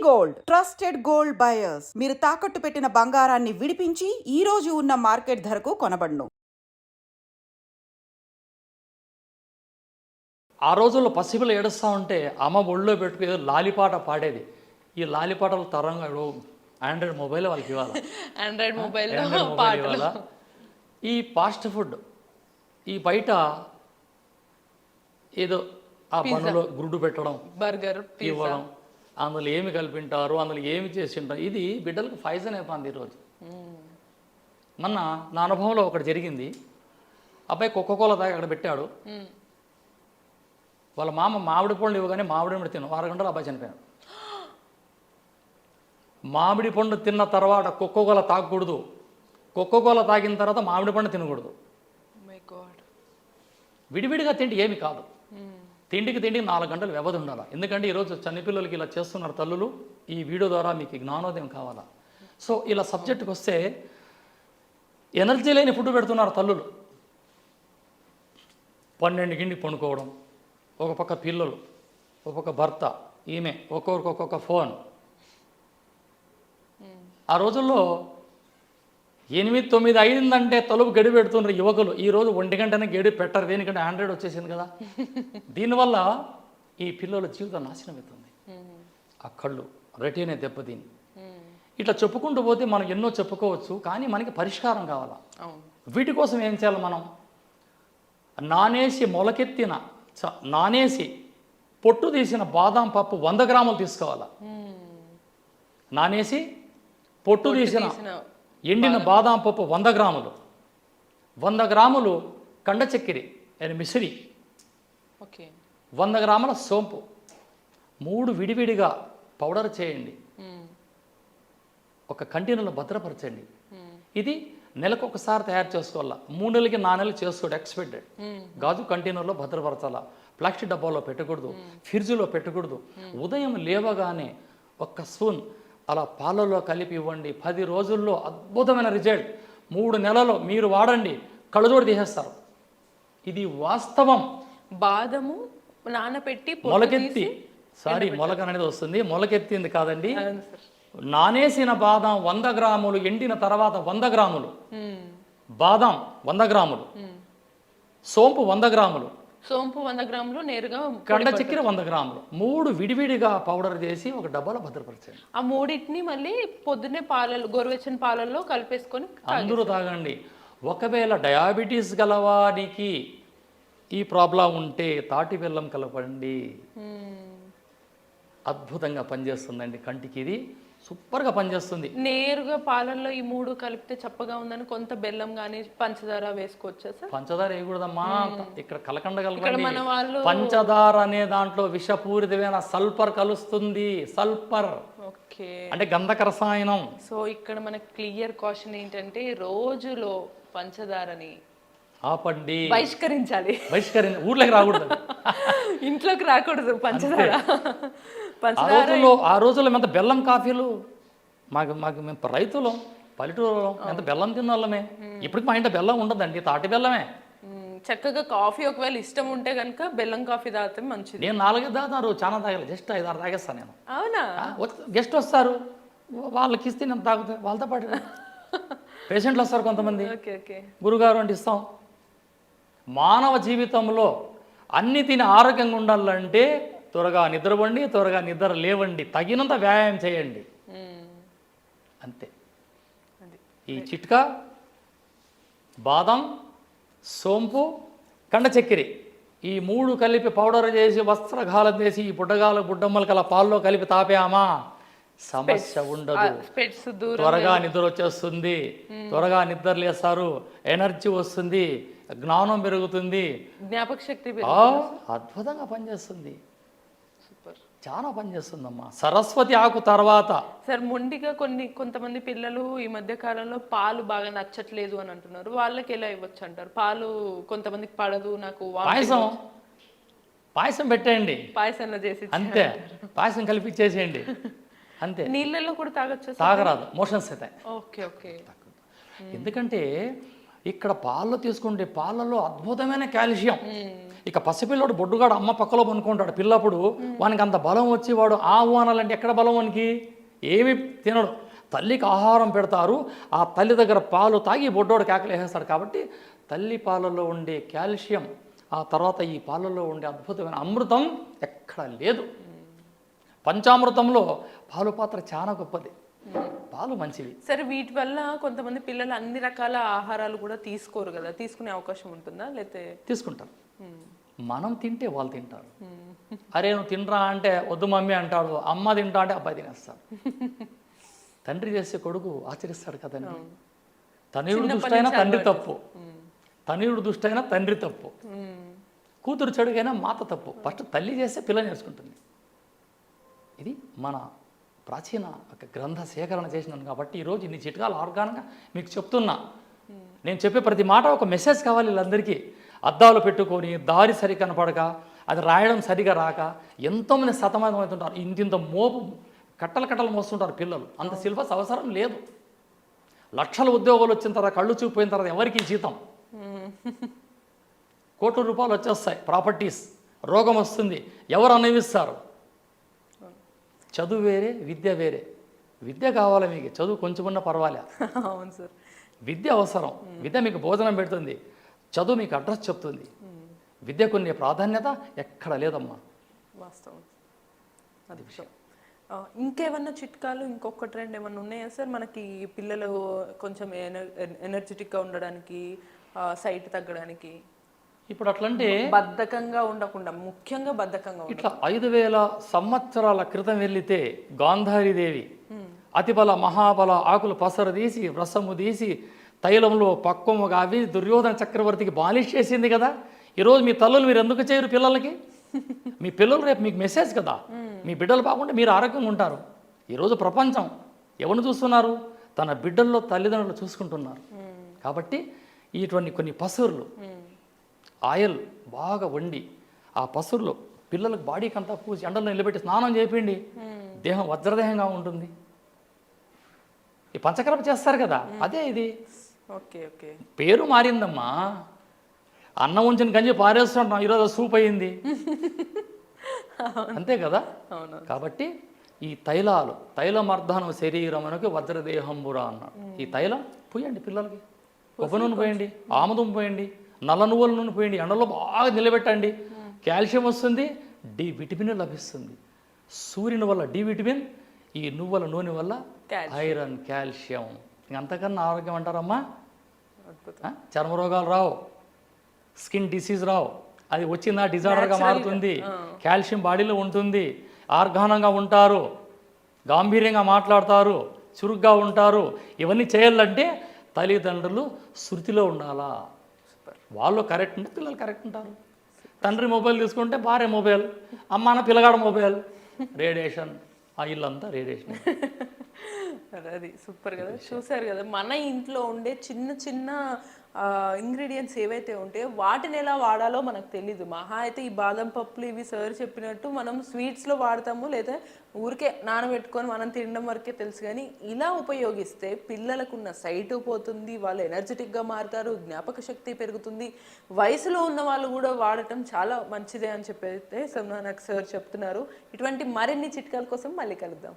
Gold trusted gold buyers మీరు తాకట్టు పెట్టిన బంగారాన్ని విడిపించి ఈ రోజు ఉన్న మార్కెట్ ధరకు కొనబడును. ఆ రోజుల్లో పసిపిల్ల ఏడుస్తూ ఉంటే అమ్మ ఒళ్ళో పెట్టుకుని లాలిపాట పాడేది. ఈ లాలిపాటలు తరంగా ఆండ్రాయిడ్ మొబైల్ వాళ్ళకి ఇవ్వాలి. ఆండ్రాయిడ్ మొబైల్ ఇవ్వాలా. ఈ ఫాస్ట్ ఫుడ్ ఈ బయట ఏదో ఆ పనులో గుడ్డు పెట్టడం, బర్గర్ ఇవ్వడం, అందులో ఏమి కలిపింటారు, అందులో ఏమి చేసింటారు, ఇది బిడ్డలకు పాయిజన్ అయిపోయింది ఈరోజు. మొన్న నా అనుభవంలో ఒకటి జరిగింది. అబ్బాయి కోకోకోలా తాగి అక్కడ పెట్టాడు. వాళ్ళ మామ మామిడి పండు ఇవ్వగానే మామిడి పండు తిన్నాం. 6 గంటలు అబ్బాయి చనిపోయాడు. మామిడి పండు తిన్న తర్వాత కోకోకోలా తాగకూడదు, కోకోకోలా తాగిన తర్వాత మామిడి పండు తినకూడదు. విడివిడిగా తింటే ఏమి కాదు. తిండికి 4 గంటలు వ్యవధి ఉండాలి. ఎందుకంటే ఈరోజు చిన్నపిల్లలకి ఇలా చేస్తున్నారు తల్లులు. ఈ వీడియో ద్వారా మీకు జ్ఞానోదయం కావాలా. సో ఇలా సబ్జెక్టుకి వస్తే ఎనర్జీ లేని ఫుడ్ పెడుతున్నారు తల్లులు. 12కి పండుకోవడం, ఒక పక్క పిల్లలు, ఒక పక్క భర్త, ఈమె, ఒక్కొక్కరికి ఒక్కొక్క ఫోన్. ఆ రోజుల్లో 8, 9 అయిందంటే తలుపు గడి పెడుతున్నారు యువకులు. ఈరోజు 1 గంటనే గడి పెట్టరు. దేనికంటే ఆండ్రాయిడ్ వచ్చేసింది కదా. దీనివల్ల ఈ పిల్లల జీవితం నాశనం అవుతుంది. ఆ కళ్ళు రెటీనే దెబ్బతిని ఇట్లా చెప్పుకుంటూ పోతే మనం ఎన్నో చెప్పుకోవచ్చు, కానీ మనకి పరిష్కారం కావాలా. వీటి కోసం ఏం చేయాలి మనం? నానేసి పొట్టు తీసిన బాదాం పప్పు 100 గ్రాములు తీసుకోవాలా. నానేసి పొట్టు తీసిన ఎండిన బాదాం పప్పు 100 గ్రాములు, 100 గ్రాములు కండ చక్కెర మిసిరి, 100 గ్రాముల సోంపు, 3 విడివిడిగా పౌడర్ చేయండి, ఒక కంటైనర్లో భద్రపరచండి. ఇది నెలకు ఒకసారి తయారు చేసుకోవాలా. 3 నెలలకి 4 నెలలు చేసుకోండి. ఎక్స్పెక్టెడ్ గాజు కంటైనర్లో భద్రపరచాలా. ప్లాస్టిక్ డబ్బాలో పెట్టకూడదు, ఫ్రిడ్జ్లో పెట్టకూడదు. ఉదయం లేవగానే 1 స్పూన్ అలా పాలలో కలిపి ఇవ్వండి. 10 రోజుల్లో అద్భుతమైన రిజల్ట్. 3 నెలలు మీరు వాడండి, కళ్ళజోడు తీసేస్తారు. ఇది వాస్తవం. బాదము నానబెట్టి మొలకెత్తి మొలక అనేది వస్తుంది, మొలకెత్తింది కాదండి. నానేసిన బాదం 100 గ్రాములు, ఎండిన తర్వాత 100 గ్రాములు, బాదం 100 గ్రాములు, సోంపు 100 గ్రాములు, సోంపు 100 గ్రాములు, నేరుగా కండ చక్కెర 100 గ్రాములు, 3 విడివిడిగా పౌడర్ చేసి ఒక డబ్బాలో భద్రపరచండి. ఆ మూడింటిని మళ్ళీ పొద్దున్నే పాలలో, గోరువెచ్చని పాలల్లో కలిపేసుకొని అందరూ తాగండి. ఒకవేళ డయాబెటీస్ గలవానికి ఈ ప్రాబ్లం ఉంటే తాటి బెల్లం కలపండి. అద్భుతంగా పనిచేస్తుందండి. కంటికి ఇది సూపర్గా పనిచేస్తుంది. నేరుగా పాలల్లో ఈ 3 కలిపితే చప్పగా ఉందని కొంత బెల్లం కానీ పంచదార వేసుకోవచ్చా సార్? పంచదార వేయకూడదమ్మా. ఇక్కడ కలకండ కలపండి. పంచదార అనే దాంట్లో విషపూరితమైన సల్ఫర్ కలుస్తుంది. సల్ఫర్ అంటే గంధక రసాయనం. సో ఇక్కడ మనకి క్లియర్ క్వశ్చన్ ఏంటంటే రోజులో పంచదారని ఆపండి, బహిష్కరించాలి. ఊర్లోకి రాకూడదు, ఇంట్లోకి రాకూడదు పంచదార. ఆ రోజుల్లో ఎంత బెల్లం కాఫీలు మాకు మేము రైతులు పల్లెటూరులో ఎంత బెల్లం తిన్న వాళ్ళమే. ఇప్పటికి మా ఇంట్లో బెల్లం ఉండదండి, తాటి బెల్లమే. చక్కగా కాఫీ ఒకవేళ ఇష్టం ఉంటే కనుక బెల్లం కాఫీ తాగితే మంచిది. నేను 4 తాగుతాను, చాలా తాగలేదు, జస్ట్ 5-6 తాగేస్తాను నేను. అవునా? గెస్ట్ వస్తారు, వాళ్ళకి ఇస్తే నేను తాగుతా, వాళ్ళతో పాటు పేషెంట్లు వస్తారు కొంతమంది, గురుగారు అంటే ఇస్తాం. మానవ జీవితంలో అన్ని తిని ఆరోగ్యంగా ఉండాలంటే త్వరగా నిద్రపోండి, త్వరగా నిద్ర లేవండి, తగినంత వ్యాయామం చేయండి, అంతే. ఈ చిట్కా బాదం, సోంపు, కండ చక్కెర ఈ 3 కలిపి పౌడర్ చేసి వస్త్రగాలం చేసి ఈ బుడ్డమ్మలకి అలా పాల్లో కలిపి తాపామా సమస్య ఉండదు. త్వరగా నిద్ర వచ్చేస్తుంది, త్వరగా నిద్ర లేస్తారు, ఎనర్జీ వస్తుంది, జ్ఞానం పెరుగుతుంది, జ్ఞాపక శక్తి అద్భుతంగా పనిచేస్తుంది. చాలా పనిచేస్తుందమ్మా. సరస్వతి ఆకు తర్వాత సార్ మొండిగా కొంతమంది పిల్లలు ఈ మధ్య కాలంలో పాలు బాగా నచ్చట్లేదు అని అంటున్నారు. వాళ్ళకి ఎలా ఇవ్వచ్చు అంటారు? పాలు కొంతమందికి పడదు, నాకు పాయసం పెట్టేయండి, పాయసంలో చేసి అంతే, పాయసం కలిపిచ్చేసేయండి అంతే. నీళ్ళల్లో కూడా తాగొచ్చు? తాగరాదు, మోషన్స్ అవుతాయి. Okay okay. ఎందుకంటే ఇక్కడ పాలలో తీసుకుంటే పాలలో అద్భుతమైన కాల్షియం. ఇక పసిపిల్లడు బొడ్డుగాడు అమ్మ పక్కలో పనుకుంటాడు పిల్లప్పుడు, వానికి అంత బలం వచ్చి వాడు ఆవు అనాలంటే ఎక్కడ బలం వానికి? ఏమి తినడు. తల్లికి ఆహారం పెడతారు, ఆ తల్లి దగ్గర పాలు తాగి బొడ్డోడు కేకలు వేసేస్తాడు. కాబట్టి తల్లి పాలలో ఉండే కాల్షియం, ఆ తర్వాత ఈ పాలలో ఉండే అద్భుతమైన అమృతం ఎక్కడ లేదు. పంచామృతంలో పాలు పాత్ర చాలా గొప్పది. పాలు మంచివి. సరే, వీటి వల్ల కొంతమంది పిల్లలు అన్ని రకాల ఆహారాలు కూడా తీసుకోరు కదా, తీసుకునే అవకాశం ఉంటుందా? లేకపోతే తీసుకుంటారు. మనం తింటే వాళ్ళు తింటారు. అరే నువ్వు తినరా అంటే వద్దు మమ్మీ అంటాడు, అమ్మ తింటా అంటే అబ్బాయి తినేస్తాడు. తండ్రి చేసే కొడుకు ఆచరిస్తాడు కదండి. తనయుడు దుష్టైనా తండ్రి తప్పు, తనయుడు దుష్టైనా తండ్రి తప్పు, కూతురు చెడుగైనా మాత తప్పు. ఫస్ట్ తల్లి చేస్తే పిల్ల నేర్చుకుంటుంది. ఇది మన ప్రాచీన ఒక గ్రంథ సేకరణ చేసినాను కాబట్టి ఈరోజు ఇన్ని చిట్కాలు ఆర్గాన్గా మీకు చెప్తున్నా. నేను చెప్పే ప్రతి మాట ఒక మెసేజ్ కావాలి వీళ్ళందరికీ. అద్దాలు పెట్టుకొని దారి సరి కనపడక, అది రాయడం సరిగా రాక ఎంతోమంది సతమతమవుతుంటారు. ఇంతింత మోపు కట్టలు మోస్తుంటారు పిల్లలు. అంత సిలబస్ అవసరం లేదు. లక్షల ఉద్యోగాలు వచ్చిన తర్వాత, కళ్ళు చూపిపోయిన తర్వాత ఎవరికి జీతం? కోట్ల రూపాయలు వచ్చేస్తాయి, ప్రాపర్టీస్, రోగం వస్తుంది, ఎవరు అనుభవిస్తారు? చదువు వేరే, విద్య వేరే. విద్య కావాలి మీకు, చదువు కొంచెమన్నా పర్వాలే. అవును సార్, విద్య అవసరం. విద్య మీకు భోజనం పెడుతుంది, చదువు మీకు అడ్రస్ చెప్తుంది. విద్య కొన్ని ప్రాధాన్యత ఎక్కడ లేదమ్మా. వాస్తవం. అది విషయం. ఇంకేమన్నా చిట్కాలు, ఇంకొక ట్రెండ్ ఏమన్నా ఉన్నాయా సార్ మనకి పిల్లలు కొంచెం ఎనర్జెటిక్గా ఉండడానికి, సైట్ తగ్గడానికి? ఇప్పుడు అట్లంటే బద్ధకంగా ఉండకుండా, ముఖ్యంగా బద్ధకంగా ఇట్లా 5000 సంవత్సరాల క్రితం వెళ్ళితే గాంధారీదేవి అతిబల మహాబల ఆకులు పసరు తీసి రసము తీసి తైలంలో పక్వము కావి దుర్యోధన చక్రవర్తికి బాలిష్ చేసింది కదా. ఈరోజు మీ తల్లులు మీరు ఎందుకు చేయరు పిల్లలకి? మీ పిల్లలు రేపు మీకు మెసేజ్ కదా. మీ బిడ్డలు బాగుంటే మీరు ఆరోగ్యంగా ఉంటారు. ఈరోజు ప్రపంచం ఎవరిని చూస్తున్నారు? తన బిడ్డల్లో తల్లిదండ్రులు చూసుకుంటున్నారు. కాబట్టి ఇటువంటి కొన్ని పసురులు, ఆయిల్ బాగా వండి ఆ పసురులో పిల్లలకు బాడీకి అంతా పూసి ఎండలో నిలబెట్టి స్నానం చేయండి, దేహం వజ్రదేహంగా ఉంటుంది. ఈ పంచకర్మ చేస్తారు కదా, అదే ఇది. ఓకే ఓకే, పేరు మారిందమ్మా. అన్నం ఉంచిన గంజి పారేస్తుంటాం, ఈరోజు సూప్ అయింది, అంతే కదా. కాబట్టి ఈ తైలాలు, తైలమర్ధనం శరీరమునకు వజ్రదేహంబురా అన్నాడు. ఈ తైలం పోయండి పిల్లలకి, కొబ్బరి నూనె పోయండి, ఆముదం పోయండి, నల్ల నువ్వుల నూనె పోయండి, ఎండలో బాగా నిలబెట్టండి. కాల్షియం వస్తుంది, డి విటమిన్ లభిస్తుంది. సూర్యుని వల్ల డి విటమిన్, ఈ నువ్వుల నూనె వల్ల ఐరన్, కాల్షియం. ఇంకంతకన్నా ఆరోగ్యం అంటారమ్మా. చర్మ రోగాలు రావు, స్కిన్ డిసీజ్ రావు. అది వచ్చిందా డిజార్డర్గా మారుతుంది. కాల్షియం బాడీలో ఉంటుంది, ఆర్గానంగా ఉంటారు, గాంభీర్యంగా మాట్లాడతారు, చురుగ్గా ఉంటారు. ఇవన్నీ చేయాలంటే తల్లిదండ్రులు శృతిలో ఉండాలా. వాళ్ళు కరెక్ట్ ఉంటే పిల్లలు కరెక్ట్ ఉంటారు. తండ్రి మొబైల్ తీసుకుంటే భార్య మొబైల్, అమ్మాన పిల్లగాడ మొబైల్, రేడియేషన్, ఆ ఇల్లంతా రేడియేషన్. అది సూపర్ కదా. చూసారు కదా, మన ఇంట్లో ఉండే చిన్న చిన్న ఇంగ్రీడియంట్స్ ఏవైతే ఉంటాయో వాటిని ఎలా వాడాలో మనకు తెలీదు. మహా అయితే ఈ బాదం పప్పులు ఇవి సార్ చెప్పినట్టు మనం స్వీట్స్లో వాడతాము, లేదా ఊరికే నానబెట్టుకొని మనం తినడం వరకే తెలుసు. కానీ ఇలా ఉపయోగిస్తే పిల్లలకున్న సైట్ పోతుంది, వాళ్ళు ఎనర్జెటిక్గా మారుతారు, జ్ఞాపక శక్తి పెరుగుతుంది. వయసులో ఉన్న వాళ్ళు కూడా వాడటం చాలా మంచిదే అని చెప్పైతే నాకు సార్ చెప్తున్నారు. ఇటువంటి మరిన్ని చిట్కాల కోసం మళ్ళీ కలుద్దాం.